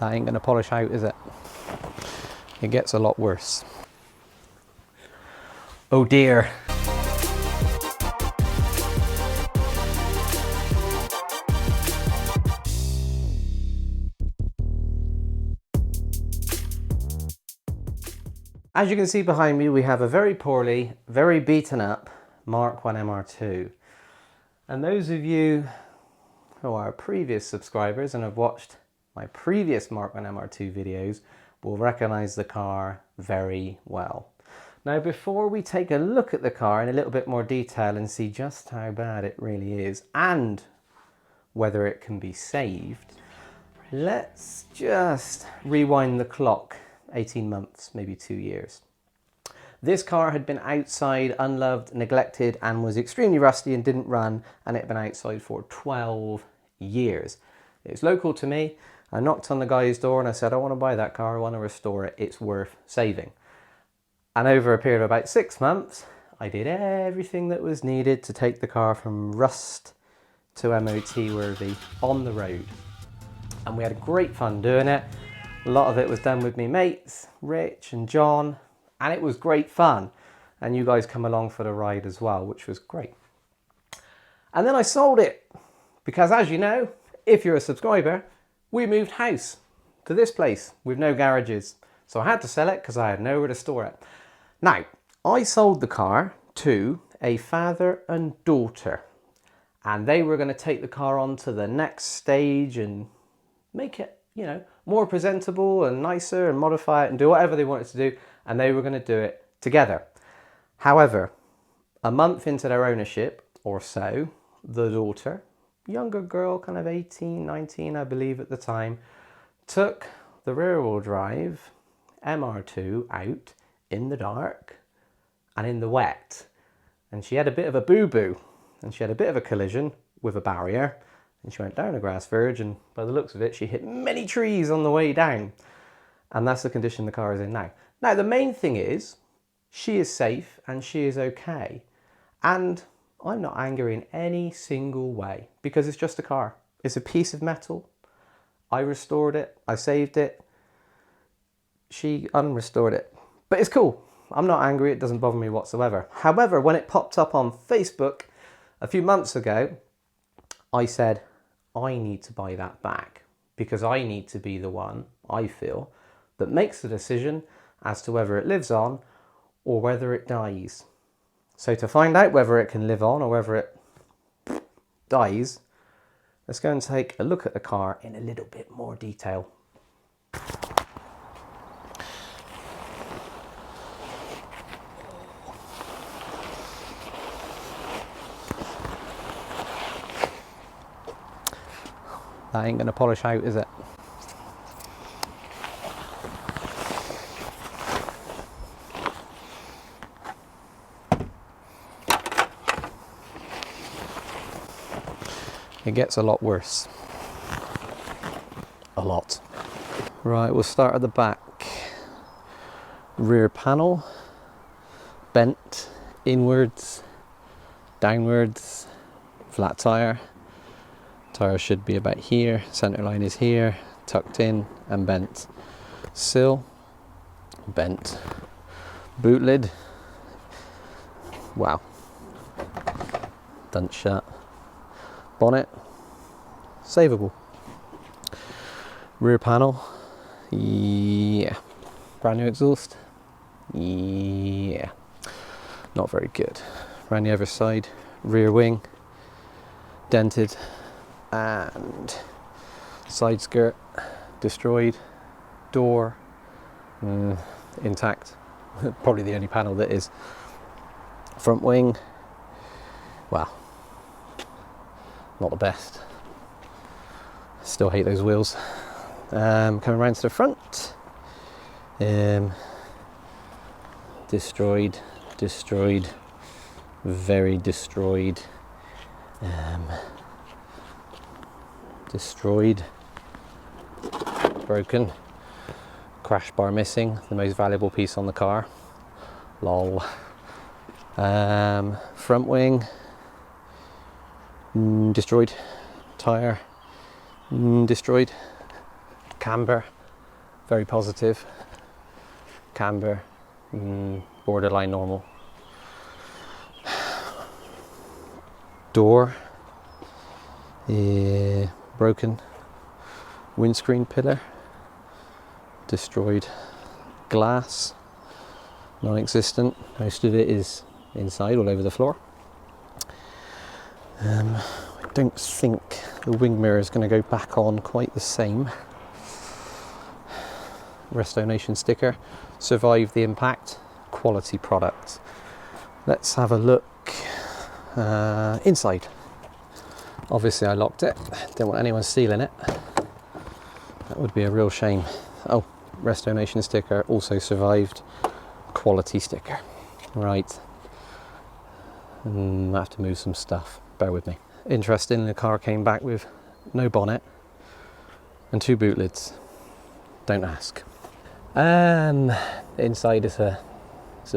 That ain't gonna polish out, is it? It gets a lot worse. Oh dear. As you can see behind me, we have a very poorly, very beaten up Mark 1 MR2. And those of you who are previous subscribers and have watched my previous Mark 1 MR2 videos will recognize the car very well. Now, before we take a look at the car in a little bit more detail and see just how bad it really is and whether it can be saved, let's just rewind the clock 18 months, maybe 2 years. This car had been outside, unloved, neglected, and was extremely rusty and didn't run, and it had been outside for 12 years. It's local to me. I knocked on the guy's door and I said, I want to buy that car, I want to restore it, it's worth saving. And over a period of about 6 months, I did everything that was needed to take the car from rust to MOT worthy on the road. And we had great fun doing it. A lot of it was done with me mates, Rich and John, and it was great fun. And you guys come along for the ride as well, which was great. And then I sold it because, as you know, if you're a subscriber, we moved house to this place with no garages. So I had to sell it because I had nowhere to store it. Now, I sold the car to a father and daughter, and they were going to take the car on to the next stage and make it, you know, more presentable and nicer and modify it and do whatever they wanted to do, and they were going to do it together. However, a month into their ownership or so, the daughter, younger girl, kind of 18, 19, I believe at the time, took the rear-wheel drive MR2 out in the dark and in the wet. And she had a bit of a boo-boo, and she had a bit of a collision with a barrier, and she went down a grass verge, and by the looks of it, she hit many trees on the way down. And that's the condition the car is in now. Now, the main thing is, she is safe and she is okay. And I'm not angry in any single way because it's just a car. It's a piece of metal. I restored it. I saved it. She unrestored it. But it's cool. I'm not angry. It doesn't bother me whatsoever. However, when it popped up on Facebook a few months ago, I said, I need to buy that back because I need to be the one, I feel, that makes the decision as to whether it lives on or whether it dies. So to find out whether it can live on or whether it dies, let's go and take a look at the car in a little bit more detail. That ain't gonna polish out, is it? It gets a lot worse. A lot. Right, we'll start at the back. Rear panel, bent inwards, downwards, flat tire. Tire should be about here, center line is here, tucked in and bent. Sill, bent. Boot lid, wow, done shut. Bonnet, savable. Rear panel, yeah. Brand new exhaust, yeah. Not very good. Around the other side, rear wing, dented, and side skirt destroyed. Door intact. Probably the only panel that is. Front wing, wow, not the best. Still hate those wheels. Coming around to the front, destroyed, very destroyed. Destroyed, broken, crash bar missing, the most valuable piece on the car, lol. Front wing, destroyed, tyre, destroyed, Camber, very positive. Camber, borderline normal. Door, broken. Windscreen pillar, destroyed glass, non-existent. Most of it is inside, all over the floor. I don't think the wing mirror is going to go back on quite the same. Resto Nation sticker, survived the impact, quality product. Let's have a look inside. Obviously I locked it, didn't want anyone stealing it. That would be a real shame. Oh, Resto Nation sticker, also survived, quality sticker. Right, I have to move some stuff, bear with me. Interesting, the car came back with no bonnet and 2 boot lids. Don't ask. Inside it's a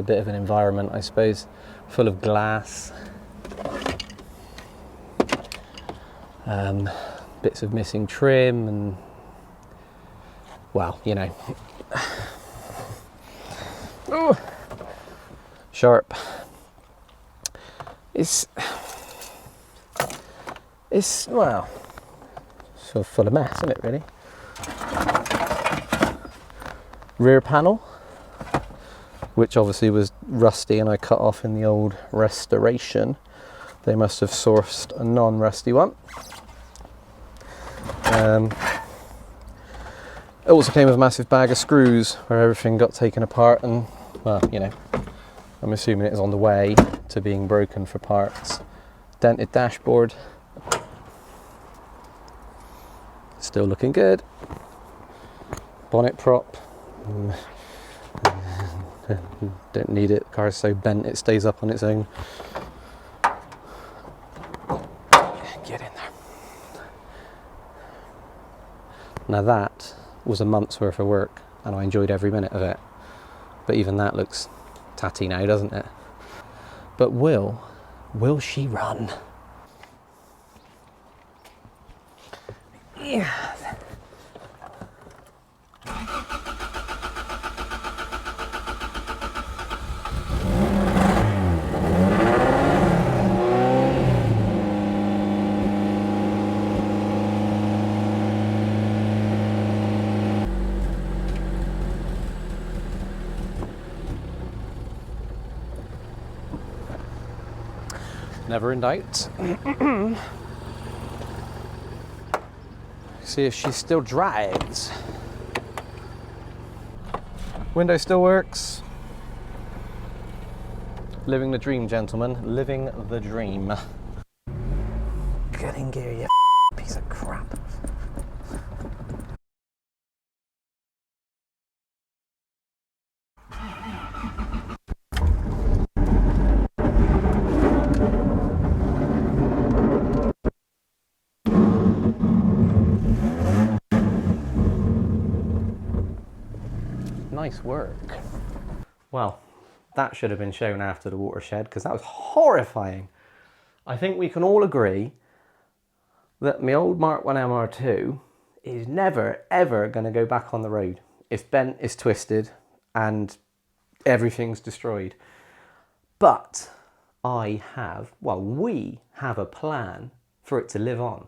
bit of an environment, I suppose, full of glass, bits of missing trim, and well, you know, oh, sharp. It's well, sort of full of mess, isn't it, really? Rear panel, which obviously was rusty and I cut off in the old restoration. They must have sourced a non-rusty one. It also came with a massive bag of screws where everything got taken apart, and well, you know, I'm assuming it is on the way to being broken for parts. Dented dashboard, still looking good. Bonnet prop, don't need it, the car is so bent it stays up on its own. Get in there. Now that was a month's worth of work and I enjoyed every minute of it, but even that looks tatty now, doesn't it? But will she run? Yeah. Never in doubt. See if she still drives. Window still works. Living the dream, gentlemen. Living the dream. Get in gear, you piece of crap. Nice work. Well, that should have been shown after the watershed because that was horrifying. I think we can all agree that my old Mark 1 MR2 is never ever going to go back on the road. It's bent, it's twisted, and everything's destroyed. But we have a plan for it to live on.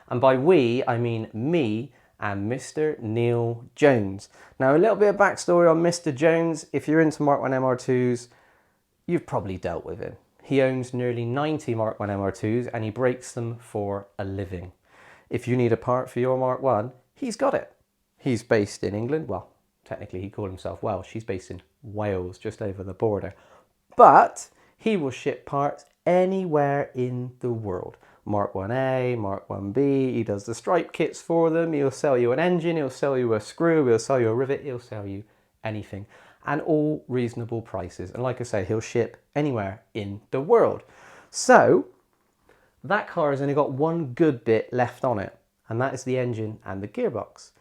And by we, I mean me and Mr. Neil Jones. Now, a little bit of backstory on Mr. Jones. If you're into Mark 1 MR2s, you've probably dealt with him. He owns nearly 90 Mark 1 MR2s and he breaks them for a living. If you need a part for your Mark 1, he's got it. He's based in England. Well, technically he called himself Welsh. He's based in Wales, just over the border. But he will ship parts anywhere in the world. Mark 1A, Mark 1B, he does the stripe kits for them, he'll sell you an engine, he'll sell you a screw, he'll sell you a rivet, he'll sell you anything. And all reasonable prices. And like I say, he'll ship anywhere in the world. So, that car has only got one good bit left on it, and that is the engine and the gearbox.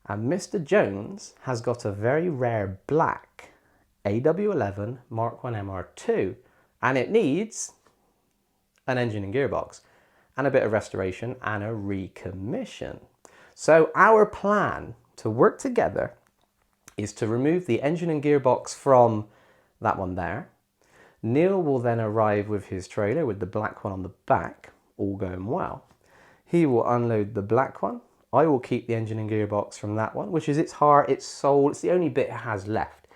And Mr. Jones has got a very rare black AW11 Mark 1 MR2, and it needs an engine and gearbox, and a bit of restoration and a recommission. So our plan to work together is to remove the engine and gearbox from that one there. Neil will then arrive with his trailer with the black one on the back, all going well. He will unload the black one. I will keep the engine and gearbox from that one, which is its heart, its soul. It's the only bit it has left.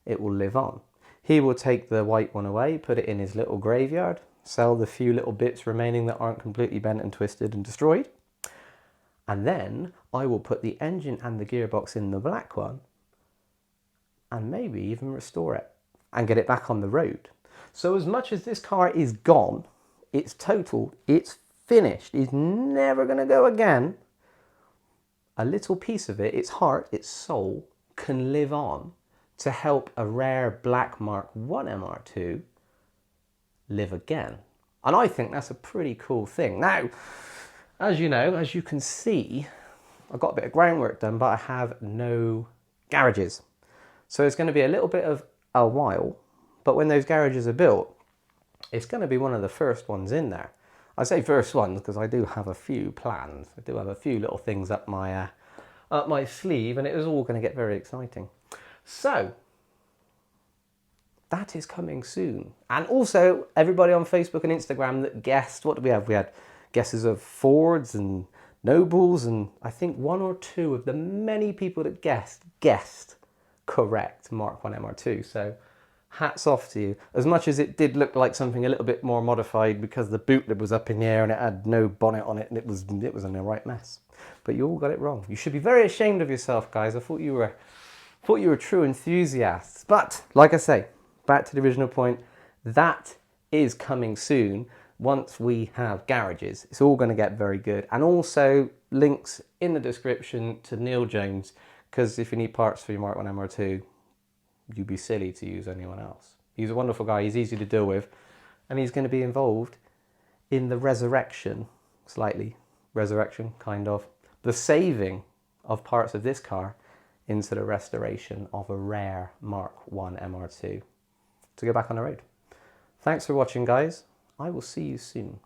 It will live on. He will take the white one away, put it in his little graveyard, sell the few little bits remaining that aren't completely bent and twisted and destroyed. And then I will put the engine and the gearbox in the black one and maybe even restore it and get it back on the road. So as much as this car is gone, it's total, it's finished, it's never going to go again, a little piece of it, its heart, its soul, can live on to help a rare black Mark 1 MR2 live again. And I think that's a pretty cool thing. Now, as you know, as you can see, I've got a bit of groundwork done, but I have no garages. So it's going to be a little bit of a while, but when those garages are built, it's going to be one of the first ones in there. I say first ones because I do have a few plans. I do have a few little things up my sleeve, and it is all going to get very exciting. So that is coming soon. And also everybody on Facebook and Instagram that guessed, what did we have? We had guesses of Fords and Nobles, and I think 1 or 2 of the many people that guessed correct Mark 1 MR2. So hats off to you. As much as it did look like something a little bit more modified because the boot lid was up in the air and it had no bonnet on it, and it was in a right mess. But you all got it wrong. You should be very ashamed of yourself, guys. I thought you were true enthusiasts. But like I say, back to the original point, that is coming soon. Once we have garages, it's all going to get very good. And also links in the description to Neil Jones, because if you need parts for your Mark 1 MR2, you'd be silly to use anyone else. He's a wonderful guy, he's easy to deal with, and he's going to be involved in the resurrection, kind of, the saving of parts of this car into the restoration of a rare Mark 1 MR2 to go back on the road. Thanks for watching, guys. I will see you soon.